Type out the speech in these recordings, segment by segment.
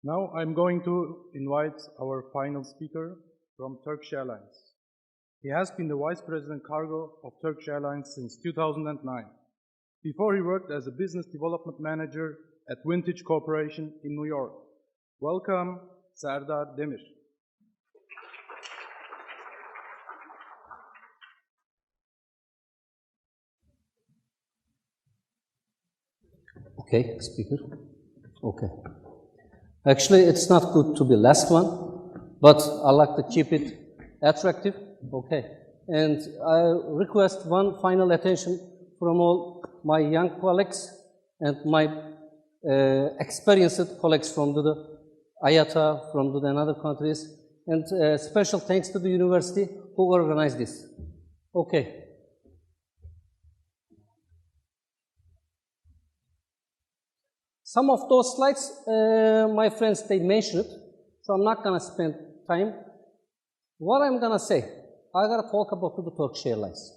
Now I'm going to invite our final speaker from Turkish Airlines. He has been the Vice President Cargo of Turkish Airlines since 2009. Before he worked as a Business Development Manager at Vintage Corporation in New York. Welcome, Serdar Demir. Okay, speaker. Okay. Actually, it's not good to be last one, but I like to keep it attractive. Okay. And I request one final attention from all my young colleagues and my experienced colleagues from the IATA, from the other countries, and special thanks to the university who organized this. Okay. Some of those slides, my friends, they mentioned it, so I'm not going to spend time. What I'm going to say, I got to talk about the Turkish Airlines.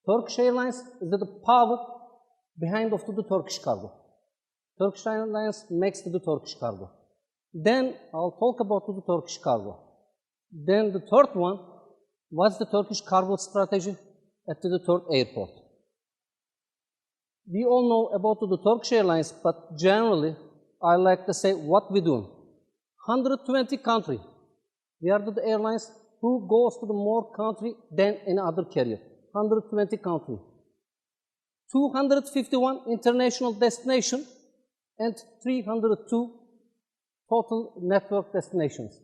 Turkish Airlines is the power behind of the Turkish cargo. Turkish Airlines makes the Turkish cargo. Then I'll talk about the Turkish cargo. Then the third one, what's the Turkish cargo strategy at the third airport? We all know about the Turkish Airlines, but generally, I like to say what we do. 120 countries. We are the airlines who goes to the more country than any other carrier. 120 countries. 251 international destinations and 302 total network destinations.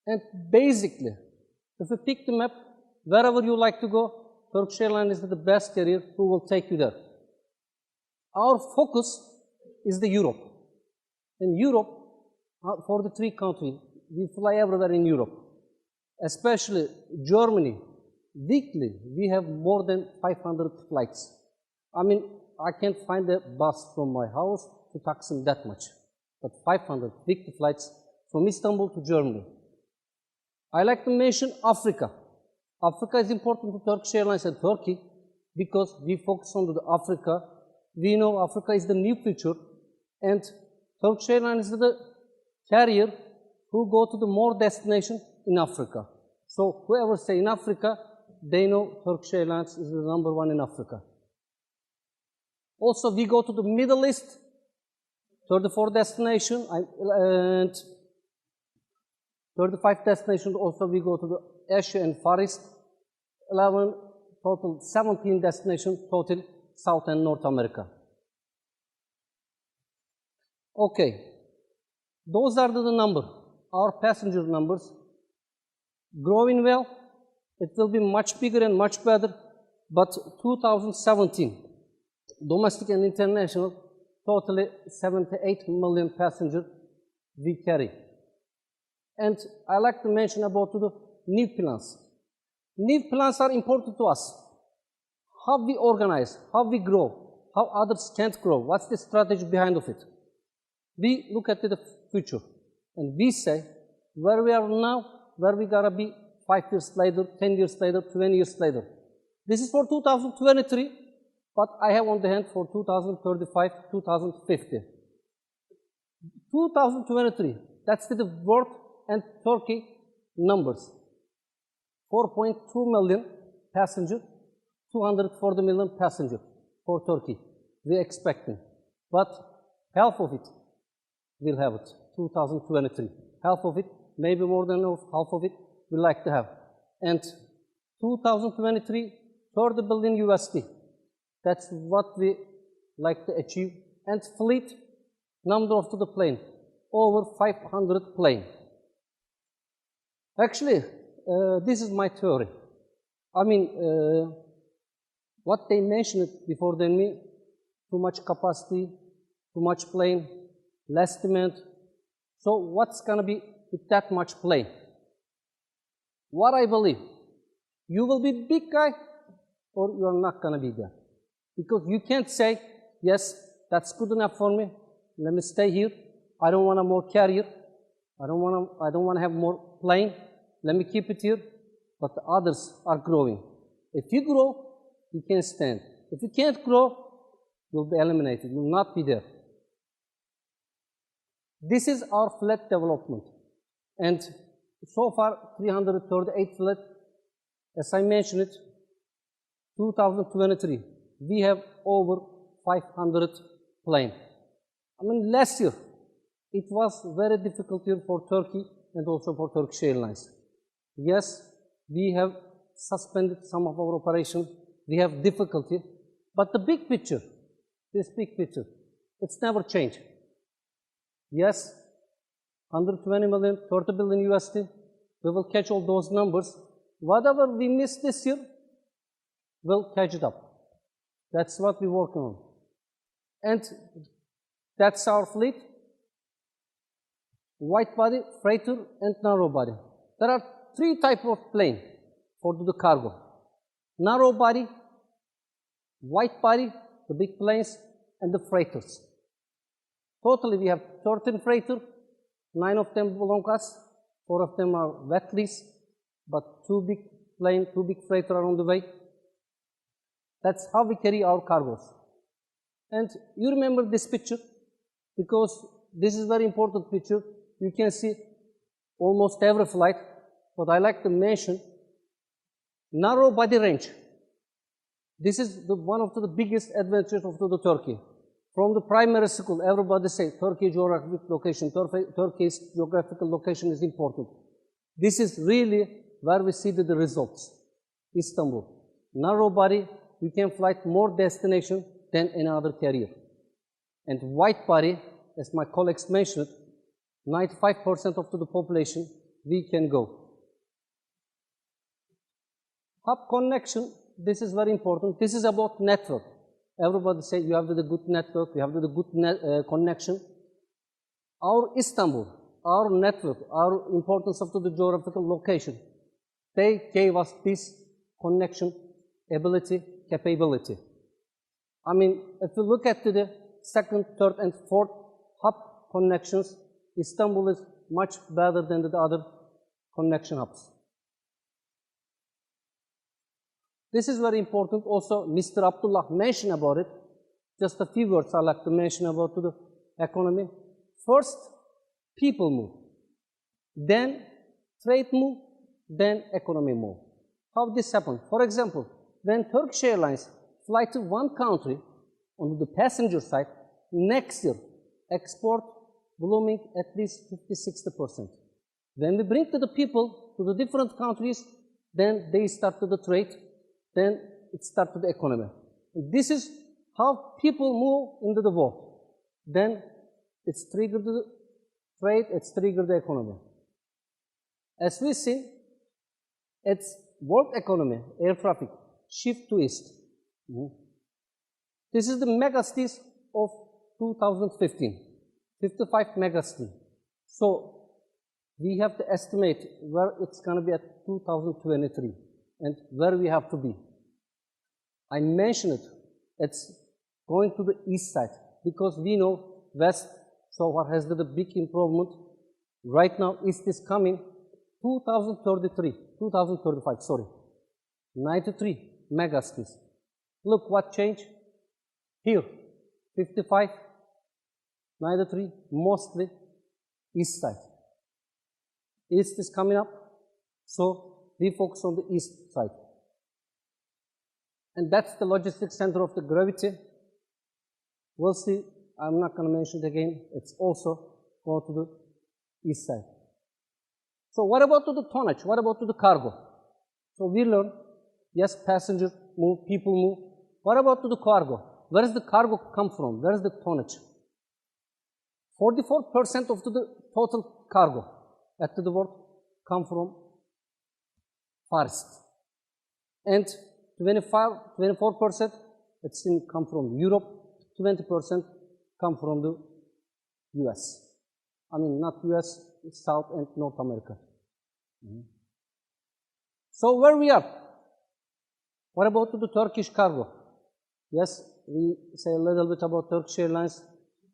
And basically, if you pick the map, wherever you like to go, Turkish Airlines is the best carrier who will take you there. Our focus is the Europe. In Europe, for the three countries, we fly everywhere in Europe. Especially Germany, weekly, we have more than 500 flights. I mean, I can't find a bus from my house to Taksim that much. But 500 weekly flights from Istanbul to Germany. I like to mention Africa. Africa is important to Turkish Airlines and Turkey because we focus on the Africa. We know Africa is the new future, and Turkish Airlines is the carrier who go to the more destinations in Africa. So whoever say in Africa, they know Turkish Airlines is the number one in Africa. Also, we go to the Middle East, 34 destinations, and 35 destinations. Also, we go to the Asia and Far East, 11, total 17 destinations, total South and North America. Okay, those are the numbers, our passenger numbers. Growing well, it will be much bigger and much better, but 2017, domestic and international, totally 78 million passengers we carry. And I like to mention about the new plans. New plans are important to us. How we organize, how we grow, how others can't grow, what's the strategy behind of it? We look at the future and we say where we are now, where we gotta be 5 years later, 10 years later, 20 years later. This is for 2023, but I have on the hand for 2035, 2050. 2023, that's the world and Turkey numbers. 4.2 million passengers, 240 million passengers for Turkey. We are expecting. But half of it will have it, 2023. Half of it, maybe more than half of it, we like to have. And 2023, 30 billion USD. That's what we like to achieve. And fleet, number of the plane, over 500 planes. Actually, this is my theory. I mean, what they mentioned before than me, too much capacity, too much plane, less demand. So what's going to be with that much plane? What I believe, you will be big guy or you are not going to be there. Because you can't say, yes, that's good enough for me. Let me stay here. I don't want a more carrier. I don't want to have more plane. Let me keep it here. But the others are growing. If you grow, you can stand. If you can't grow, you'll be eliminated. You'll not be there. This is our fleet development. And so far, 338 fleet. As I mentioned it, 2023, we have over 500 planes. I mean, last year, it was very difficult year for Turkey and also for Turkish Airlines. Yes, we have suspended some of our operations. We have difficulty. But the big picture, this big picture, it's never changed. Yes, 120 million, 30 billion USD, we will catch all those numbers. Whatever we missed this year, we'll catch it up. That's what we're working on. And that's our fleet. Wide body, freighter, and narrow body. There are three types of plane for the cargo. Narrow body, wide body, the big planes, and the freighters. Totally, we have 13 freighters. 9 of them belong to us. 4 of them are wet lease, but 2 big planes, 2 big freighters are on the way. That's how we carry our cargoes. And you remember this picture because this is very important picture. You can see almost every flight, but I like to mention narrow body range. This is one of the biggest advantages of the Turkey. From the primary school, everybody say Turkey geographic location, Turkey's geographical location is important. This is really where we see the results. Istanbul, narrow body, you can fly more destination than any other carrier. And wide body, as my colleagues mentioned, 95% of the population, we can go. Hub connection, this is very important. This is about network. Everybody say you have the good network, you have the good connection. Our Istanbul, our network, our importance of the geographical location, they gave us this connection ability, capability. I mean, if you look at the second, third, and fourth hub connections, Istanbul is much better than the other connection hubs. This is very important. Also, Mr. Abdullah mentioned about it. Just a few words I'd like to mention about the economy. First, people move. Then, trade move. Then, economy move. How this happen? For example, when Turkish Airlines fly to one country on the passenger side, next year, export blooming at least 50–60%. When we bring to the people to the different countries, then they start to the trade, then it starts to the economy. And this is how people move into the world. Then it's triggered the trade, it's triggered the economy. As we see, it's world economy, air traffic, shift to east. This is the megacities of 2015, 55 megacities. So we have to estimate where it's going to be at 2023 and where we have to be. I mentioned it, it's going to the east side because we know west so far has the big improvement. Right now, east is coming 2035, sorry, 93 megacities. Look what changed here, 55, 93, mostly east side. East is coming up, so we focus on the east side. And that's the logistics center of the gravity. We'll see, I'm not going to mention it again, it's also going to the east side. So what about the tonnage? What about the cargo? So we learn, yes, passengers move, people move. What about the cargo? Where does the cargo come from? Where is the tonnage? 44% of the total cargo at the world come from Far East. And 24% it's come from Europe, 20% come from the US. I mean, not US, South and North America. So where we are? What about the Turkish cargo? Yes, we say a little bit about Turkish Airlines.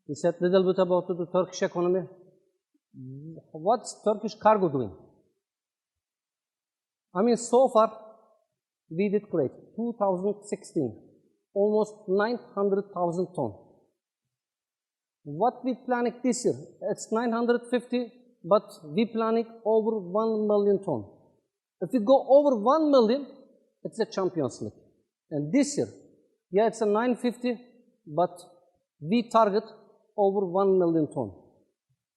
We said a little bit about the Turkish economy. What's Turkish cargo doing? I mean, so far, we did great. 2016, almost 900,000 tons. What we planning this year? It's 950, but we planning over 1 million ton. If we go over 1 million, it's a Champions League. And this year, yeah, it's a 950, but we target over 1 million ton.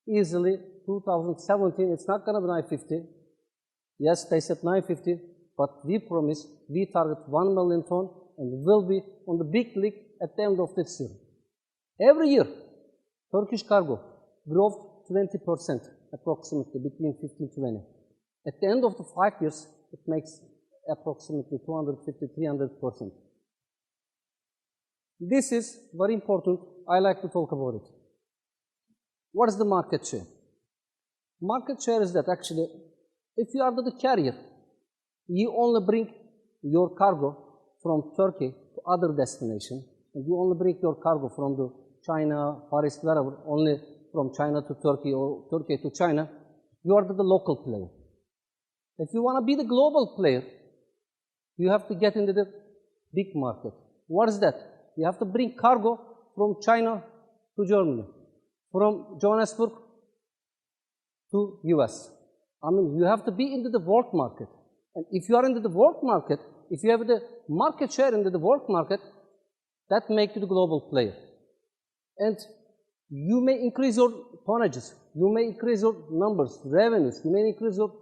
Easily, 2017, it's not going to be 950. Yes, they said 950, but we promise we target 1 million ton and will be on the big league at the end of this year. Every year, Turkish cargo grows 20%, approximately between 15 to 20. At the end of the 5 years, it makes approximately 250, 300%. This is very important. I like to talk about it. What is the market share? Market share is that actually, if you are the carrier, you only bring your cargo from Turkey to other destinations, and you only bring your cargo from the China, Far East, wherever, only from China to Turkey or Turkey to China, you are the local player. If you want to be the global player, you have to get into the big market. What is that? You have to bring cargo from China to Germany, from Johannesburg to US. I mean, you have to be into the world market. And if you are into the world market, if you have the market share into the world market, that makes you the global player. And you may increase your tonnages, you may increase your numbers, revenues, you may increase your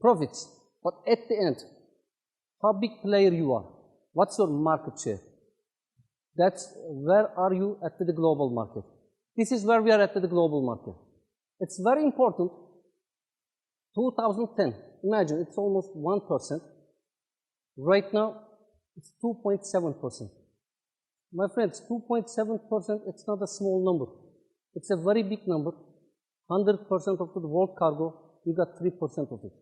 profits, but at the end, how big player you are, what's your market share? That's where are you at the global market. This is where we are at the global market. It's very important. 2010, imagine it's almost 1%. Right now, it's 2.7%. My friends, 2.7%, it's not a small number. It's a very big number. 100% of the world cargo, you got 3% of it.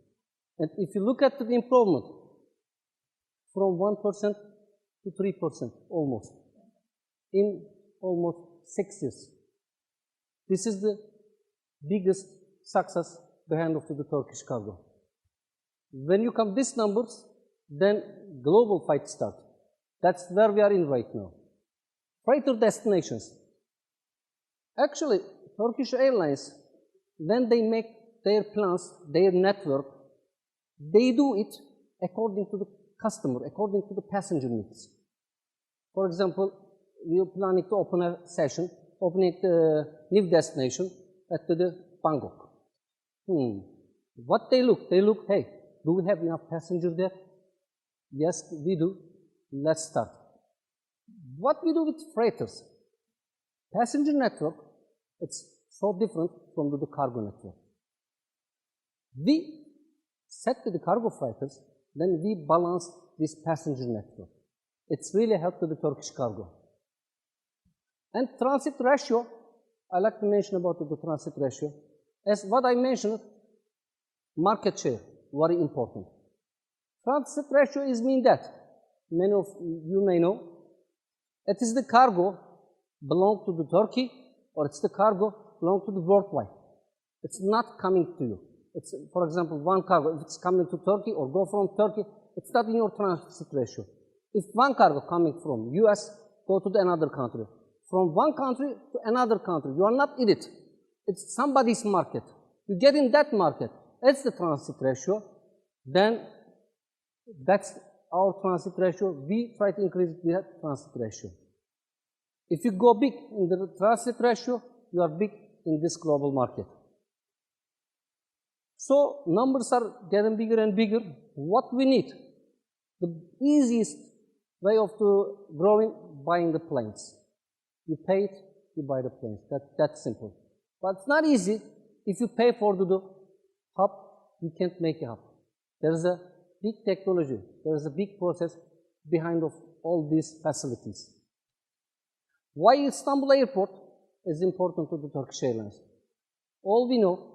And if you look at the improvement, from 1% to 3% almost, in almost 6 years. This is the biggest success behind of the Turkish cargo. When you come these numbers, then global fight start. That's where we are in right now. Freighter destinations. Actually, Turkish Airlines, when they make their plans, their network, they do it according to the customer, according to the passenger needs. For example, we are planning to open a session, opening a new destination at the Bangkok. What they look, hey, do we have enough passengers there? Yes, we do. Let's start. What we do with freighters? Passenger network, it's so different from the cargo network. We set the cargo freighters, then we balance this passenger network. It's really helped to the Turkish cargo. And transit ratio, I like to mention about the transit ratio. As what I mentioned, market share, very important. Transit ratio is mean that, many of you may know, it is the cargo belong to the Turkey or it's the cargo belong to the worldwide. It's not coming to you. It's, for example, one cargo, if it's coming to Turkey or go from Turkey, it's not in your transit ratio. If one cargo coming from US, go to another country. From one country to another country, you are not in it. It's somebody's market. You get in that market, it's the transit ratio, then that's our transit ratio. We try to increase the transit ratio. If you go big in the transit ratio, you are big in this global market. So numbers are getting bigger and bigger. What we need? The easiest way of growing, buying the planes. You pay it, you buy the planes. That's simple. But it's not easy. If you pay for the hub, you can't make a hub. There is a big technology. There is a big process behind of all these facilities. Why Istanbul Airport is important to the Turkish Airlines? All we know,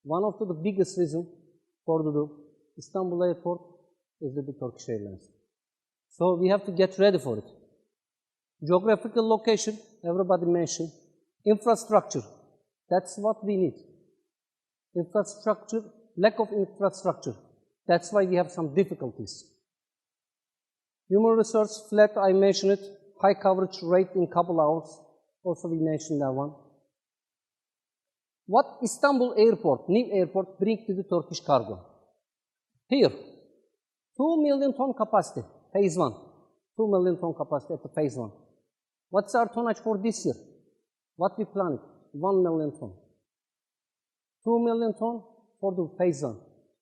one of the biggest reasons for the Istanbul Airport is the Turkish Airlines. So we have to get ready for it. Geographical location, everybody mentioned. Infrastructure, that's what we need. Infrastructure, lack of infrastructure, that's why we have some difficulties. Human resource flat, I mentioned it. High coverage rate in couple hours, also we mentioned that one. what Istanbul airport, new airport, bring to the Turkish cargo. Here, 2 million ton capacity, phase 1. 2 million ton capacity at the phase 1. What's our tonnage for this year? What we planned? 1 million ton. 2 million ton for the phase 1.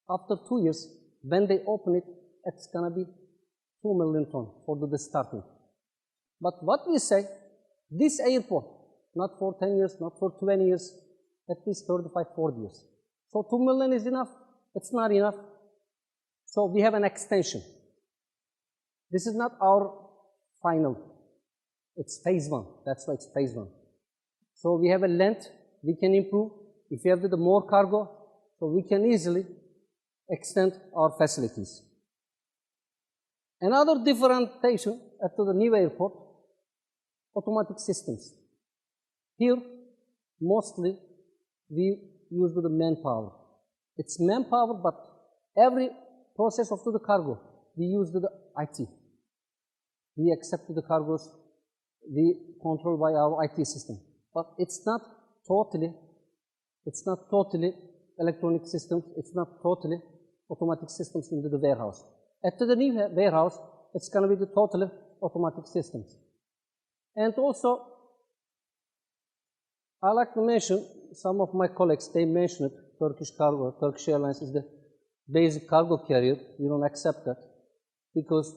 After 2 years, when they open it, it's gonna be 2 million ton for the starting. But what we say, this airport, not for 10 years, not for 20 years, at least 35, 40 years. So 2 million is enough? It's not enough. So we have an extension. This is not our final. It's phase 1. That's why it's phase 1. So we have a length we can improve. If we have the more cargo, so we can easily extend our facilities. Another differentiation at the new airport, automatic systems. Here, mostly we use the manpower. It's manpower, but every process of the cargo, we use the IT. We accept the cargoes, we control by our IT system. But it's not totally electronic systems, it's not totally automatic systems into the warehouse. At the new warehouse, it's going to be the totally automatic systems. And also, I like to mention, some of my colleagues, they mentioned Turkish cargo, Turkish Airlines is the basic cargo carrier. We don't accept that because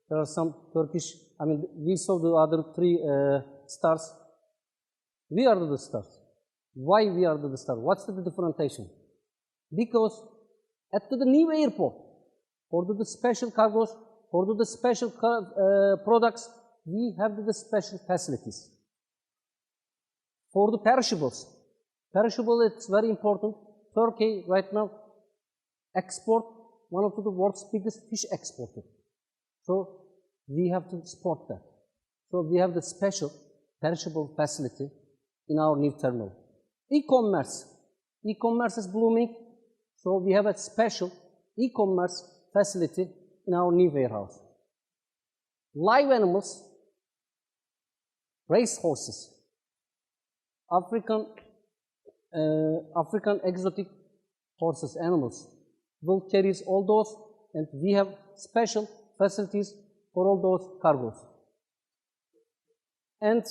there are some Turkish, we saw the other 3 stars. We are the stars. Why we are the stars? What's the differentiation? Because at the new airport, for the special cargos, for the special products, we have the special facilities. For the perishables, it's very important. Turkey right now export one of the world's biggest fish exporter. So we have to support that. So we have the special perishable facility in our new terminal. E-commerce is blooming. So we have a special e-commerce facility in our new warehouse. Live animals, race horses, African exotic horses, animals, will carry all those, and we have special facilities for all those cargoes. And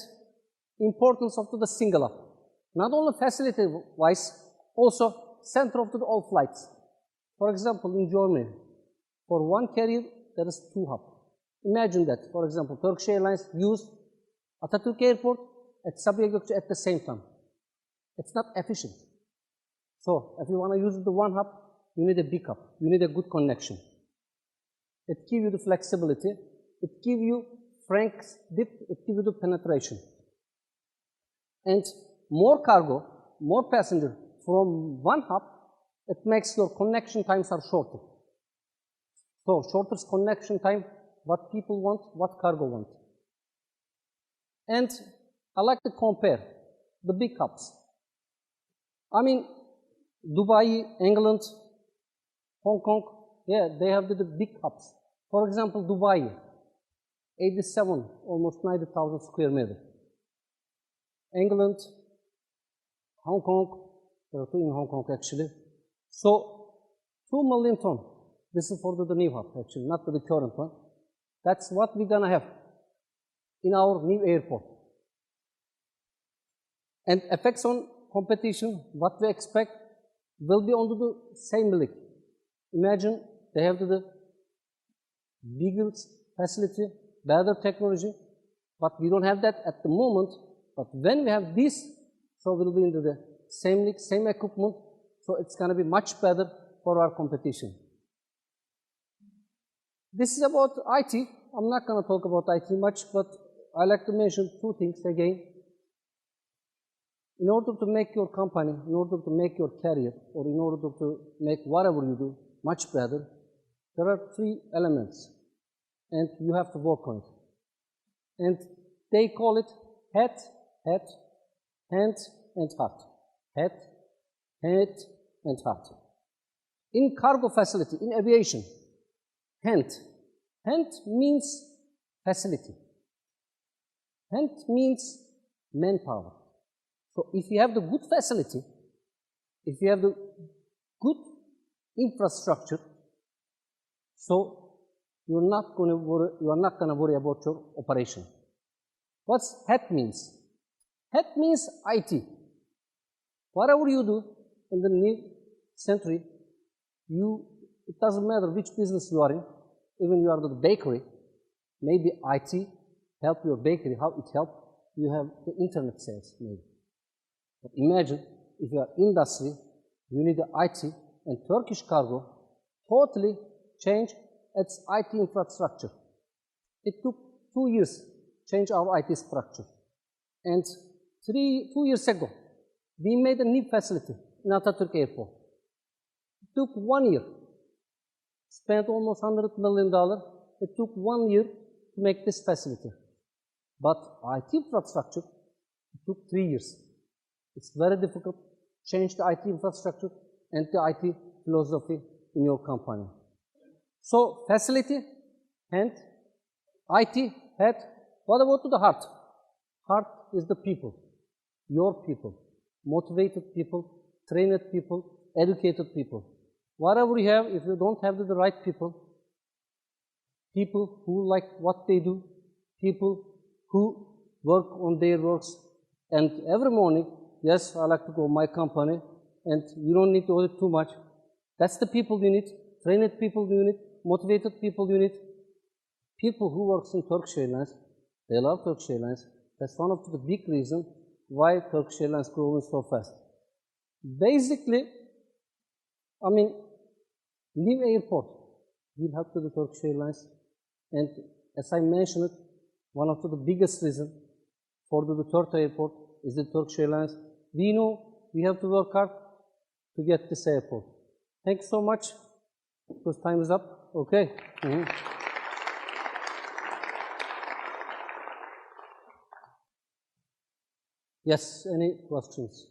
importance of the single hub, not only facility-wise, also center of all flights. For example, in Germany, for one carrier, there is 2 hubs. Imagine that, for example, Turkish Airlines use Atatürk Airport at Sabiha Gökçe at the same time. It's not efficient. So, if you want to use the one hub, you need a big hub. You need a good connection. It gives you the flexibility. It gives you frank dip. It gives you the penetration. And more cargo, more passenger from one hub, it makes your connection times are shorter. So, shorter connection time, what people want, what cargo want. And I like to compare the big hubs. Dubai, England, Hong Kong, yeah, they have the big hubs. For example, Dubai, 87, almost 90,000 square meters. England, Hong Kong, there are 2 in Hong Kong actually. So, 2 million ton. This is for the new hub actually, not the current one. That's what we're gonna have in our new airport. And effects on competition, what we expect, will be on the same league. Imagine they have the bigger facility, better technology, but we don't have that at the moment. But when we have this, so we'll be into the same league, same equipment, so it's going to be much better for our competition. This is about IT. I'm not going to talk about IT much, but I like to mention 2 things again. In order to make your company, in order to make your career, or in order to make whatever you do much better, there are 3 elements, and you have to work on it. And they call it head, hand, and heart. Head, and heart. In cargo facility, in aviation, hand means facility. Hand means manpower. So if you have the good facility, if you have the good infrastructure, so you are not going to worry about your operation. What's HET means? HET means IT. Whatever you do in the new century, it doesn't matter which business you are in, even you are the bakery, maybe IT help your bakery, how it help, you have the internet sales maybe. But imagine if you are industry, you need the IT, and Turkish Cargo totally changed its IT infrastructure. It took 2 years to change our IT structure. And 2 years ago, we made a new facility in Atatürk Airport. It took 1 year. Spent almost $100 million. It took 1 year to make this facility. But IT infrastructure, it took 3 years. It's very difficult to change the IT infrastructure and the IT philosophy in your company. So facility and IT had, what about to the heart? Heart is the people, your people, motivated people, trained people, educated people. Whatever you have, if you don't have the right people, people who like what they do, people who work on their works, and every morning, yes, I like to go to my company, and you don't need to order too much. That's the people you need, trained people you need, motivated people you need. People who work in Turkish Airlines, they love Turkish Airlines. That's one of the big reasons why Turkish Airlines growing so fast. Basically, I mean, new airport will help to the Turkish Airlines, and as I mentioned, one of the biggest reasons for the third airport is the Turkish Airlines. We know we have to work hard to get this airport. Thank you so much, because time is up. Okay. Yes, any questions?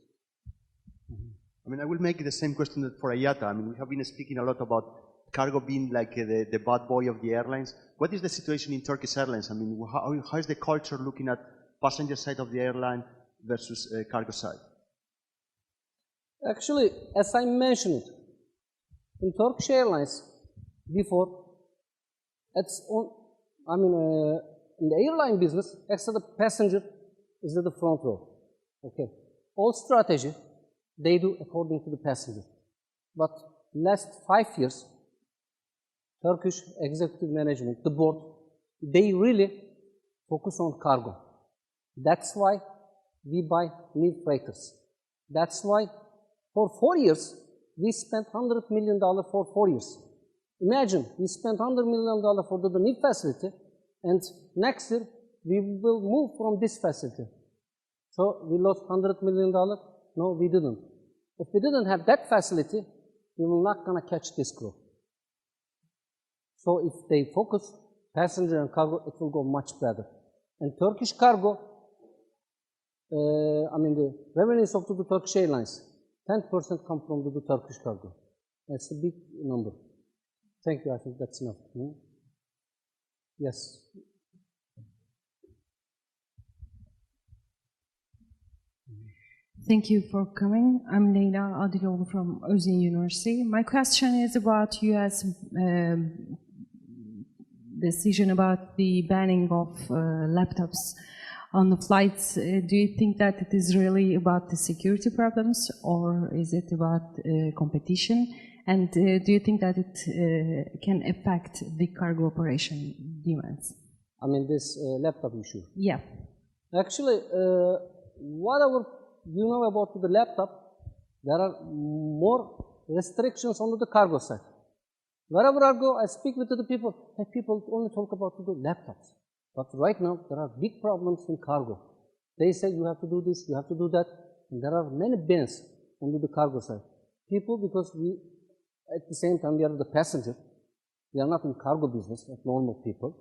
I mean, I will make the same question for Ayata. I mean, we have been speaking a lot about cargo being like the bad boy of the airlines. What is the situation in Turkish Airlines? I mean, how is the culture looking at passenger side of the airline versus cargo side? Actually, as I mentioned, in Turkish Airlines, before, in the airline business, actually the passenger is at the front row. Okay, all strategy they do according to the passenger. But last 5 years, Turkish executive management, the board, they really focus on cargo. That's why we buy new freighters. That's why for 4 years, we spent $100 million for 4 years. Imagine, we spent $100 million for the new facility, and next year, we will move from this facility. So we lost $100 million? No, we didn't. If we didn't have that facility, we were not going to catch this growth. So if they focus passenger and cargo, it will go much better. And Turkish Cargo, the revenues of the Turkish Airlines, 10% come from the Turkish Cargo. That's a big number. Thank you, I think that's enough. Yes. Thank you for coming. I'm Leyla Adiloğlu from Özyeğin University. My question is about U.S. decision about the banning of laptops on the flights. Do you think that it is really about the security problems, or is it about competition? And do you think that it can affect the cargo operation demands? This laptop issue? Yeah. Actually, whatever you know about the laptop, there are more restrictions on the cargo side. Wherever I go, I speak with the people, and people only talk about the laptops. But right now, there are big problems in cargo. They say you have to do this, you have to do that, and there are many bans on the cargo side. People, because we, at the same time, we are the passenger, we are not in cargo business like normal people,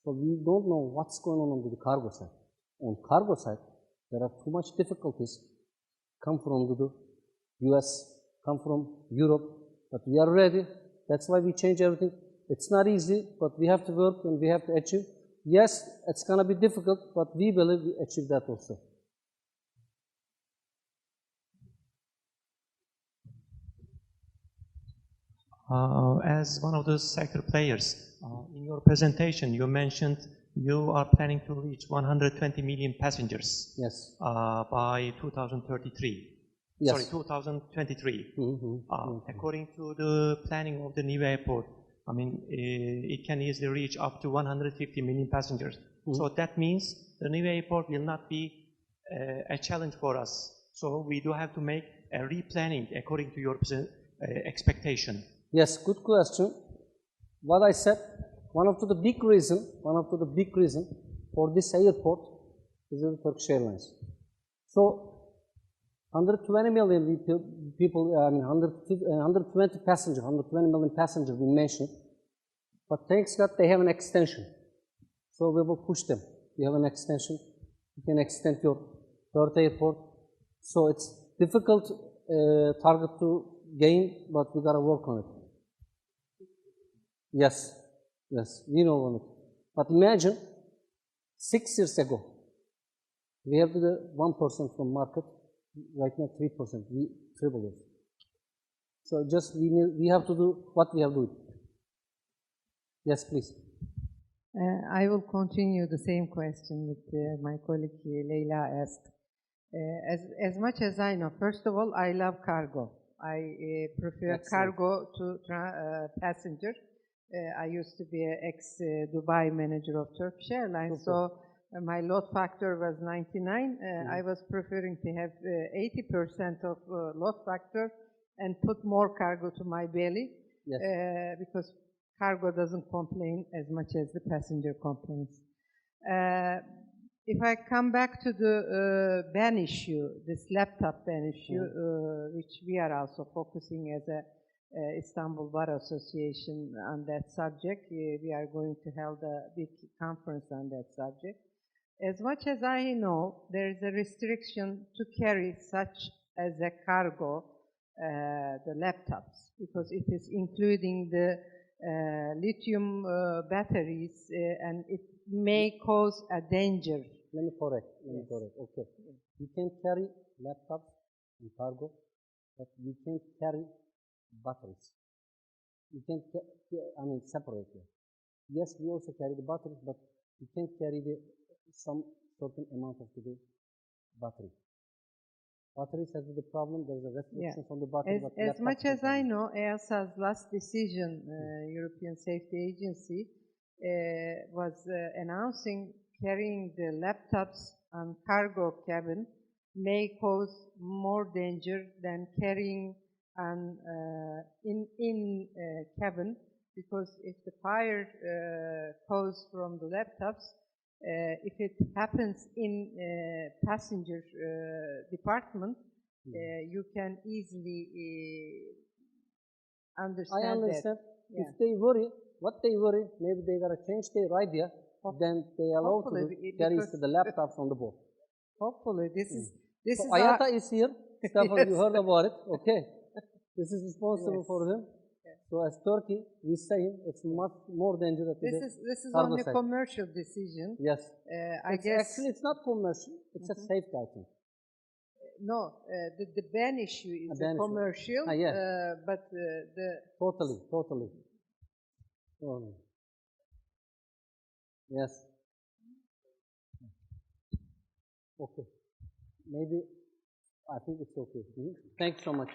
so we don't know what's going on the cargo side. On cargo side, there are too much difficulties come from the US, come from Europe, but we are ready. That's why we change everything. It's not easy, but we have to work and we have to achieve. Yes, it's going to be difficult, but we believe we achieve that also. As one of the sector players, in your presentation you mentioned you are planning to reach 120 million passengers Yes. by 2033. Yes. Sorry, 2023. Mm-hmm. According to the planning of the new airport, I mean, it can easily reach up to 150 million passengers. So that means the new airport will not be a challenge for us. So we do have to make a replanning according to your expectation. Yes, good question. What I said, one of the big reason for this airport is the Turkish Airlines. So 120 million people, I mean 120 passengers, 120 million passengers we mentioned, but thanks God they have an extension. So we will push them. We have an extension. You can extend your third airport. So it's difficult target to gain, but we gotta work on it. Yes, we know on it. But imagine 6 years ago, we have the 1% from market. Right now, 3%. We triple it. So just we have to do what we have to do. Yes, please. I will continue the same question that my colleague Leyla asked. As much as I know, first of all, I love cargo. I prefer Excellent. cargo to passenger. I used to be an ex-Dubai manager of Turkish Airlines, so my load factor was 99. I was preferring to have 80% of load factor and put more cargo to my belly, because cargo doesn't complain as much as the passenger complains. If I come back to the ban issue, this laptop ban issue, which we are also focusing as a Istanbul Bar Association on that subject, we are going to hold a big conference on that subject. As much as I know, there is a restriction to carry such as a cargo, the laptops, because it is including the lithium batteries, and it may cause a danger. Let me correct. Okay. You can carry laptops and cargo, but you can't carry batteries. You can, separate them. Yes, we also carry the batteries, but you can't carry some certain amount of the battery. Batteries has the problem. There's a restriction on the battery. As much as I know, EASA's last decision, European Safety Agency, was announcing carrying the laptops on cargo cabin may cause more danger than carrying on in cabin, because if the fire caused from the laptops, if it happens in passenger department, you can easily understand that. I understand. Yeah. If they worry, maybe they gotta change their idea, then they allow to carry the laptops on the board. Hopefully, this is IATA is here. Stefan, you heard about it. Okay. This is responsible for them. So as Turkey, we say it's much more dangerous. This is only a commercial decision. Yes. I guess actually it's not commercial. It's a safety item. No, the ban issue is a commercial. But the totally. Yes. Okay. Maybe I think it's okay. Thanks so much.